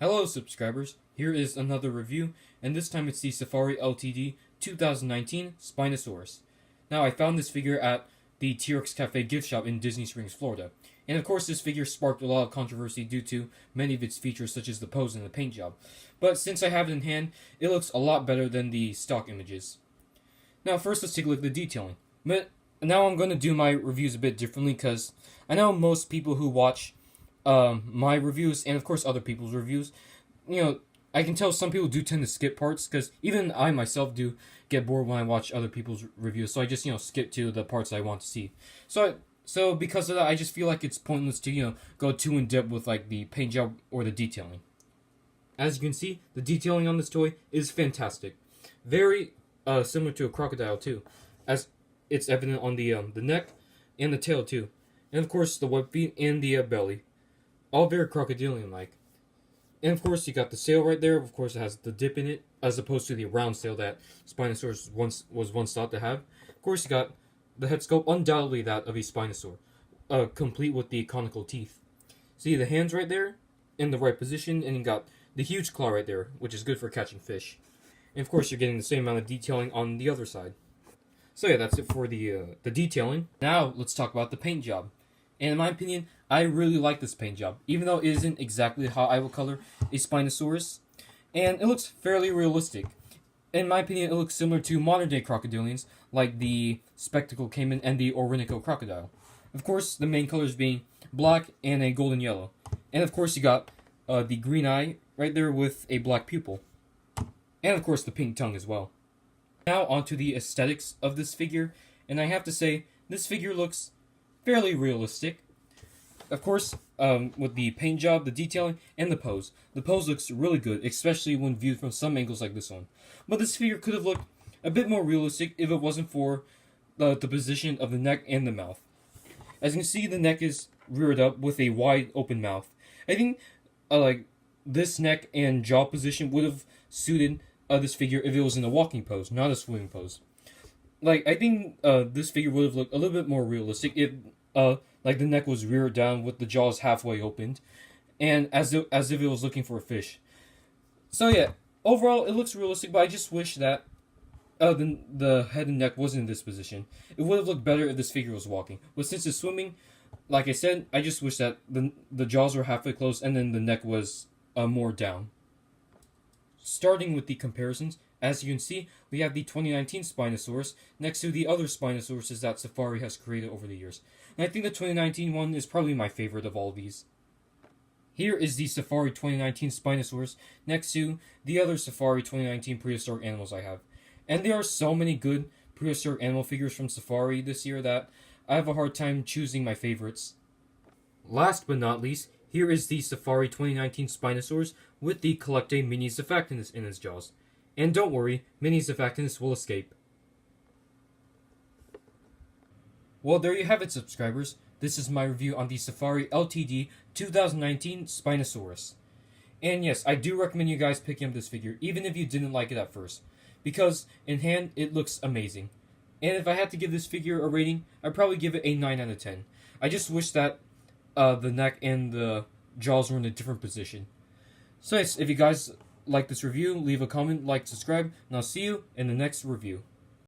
Hello subscribers, here is another review, and this time it's the Safari Ltd 2019 Spinosaurus. Now I found this figure at the T-Rex Cafe gift shop in Disney Springs, Florida. And of course this figure sparked a lot of controversy due to many of its features such as the pose and the paint job. But since I have it in hand, it looks a lot better than the stock images. Now first let's take a look at the detailing. But now I'm going to do my reviews a bit differently because I know most people who watch my reviews and of course other people's reviews, I can tell some people do tend to skip parts because even I myself do get bored when I watch other people's reviews, so I just skip to the parts I want to see. So because of that, I just feel like it's pointless to go too in depth with like the paint job or the detailing. As you can see, the detailing on this toy is fantastic, very similar to a crocodile too, as it's evident on the neck and the tail too, and of course the web feet and the belly. All very crocodilian-like. And of course, you got the sail right there. Of course, it has the dip in it, as opposed to the round sail that Spinosaurus was once thought to have. Of course, you got the head sculpt, undoubtedly that of a Spinosaur, complete with the conical teeth. See the hands right there, in the right position, and you got the huge claw right there, which is good for catching fish. And of course, you're getting the same amount of detailing on the other side. So yeah, that's it for the detailing. Now, let's talk about the paint job. And in my opinion, I really like this paint job, even though it isn't exactly how I would color a Spinosaurus. And it looks fairly realistic. In my opinion, it looks similar to modern-day crocodilians, like the spectacle caiman and the Orinoco crocodile. Of course, the main colors being black and a golden yellow. And of course, you got the green eye right there with a black pupil. And of course, the pink tongue as well. Now, onto the aesthetics of this figure. And I have to say, this figure looks fairly realistic. Of course, with the paint job, the detailing, and the pose. The pose looks really good, especially when viewed from some angles like this one. But this figure could have looked a bit more realistic if it wasn't for the position of the neck and the mouth. As you can see, the neck is reared up with a wide open mouth. I think like this neck and jaw position would have suited this figure if it was in a walking pose, not a swimming pose. Like, I think this figure would have looked a little bit more realistic if like the neck was reared down with the jaws halfway opened, and as if it was looking for a fish. So yeah, overall it looks realistic, but I just wish that the head and neck wasn't in this position. It would have looked better if this figure was walking. But since it's swimming, like I said, I just wish that the jaws were halfway closed and then the neck was more down. Starting with the comparisons, as you can see, we have the 2019 Spinosaurus next to the other Spinosauruses that Safari has created over the years. And I think the 2019 one is probably my favorite of all of these. Here is the Safari 2019 Spinosaurus next to the other Safari 2019 prehistoric animals I have. And there are so many good prehistoric animal figures from Safari this year that I have a hard time choosing my favorites. Last but not least, here is the Safari 2019 Spinosaurus with the Collecte Mini Surfactanus in its jaws. And don't worry, Mini Surfactanus will escape. Well, there you have it, subscribers. This is my review on the Safari Ltd 2019 Spinosaurus. And yes, I do recommend you guys picking up this figure, even if you didn't like it at first. Because, in hand, it looks amazing. And if I had to give this figure a rating, I'd probably give it a 9 out of 10. I just wish that the neck and the jaws were in a different position. So yes, if you guys like this review, leave a comment, like, subscribe, and I'll see you in the next review.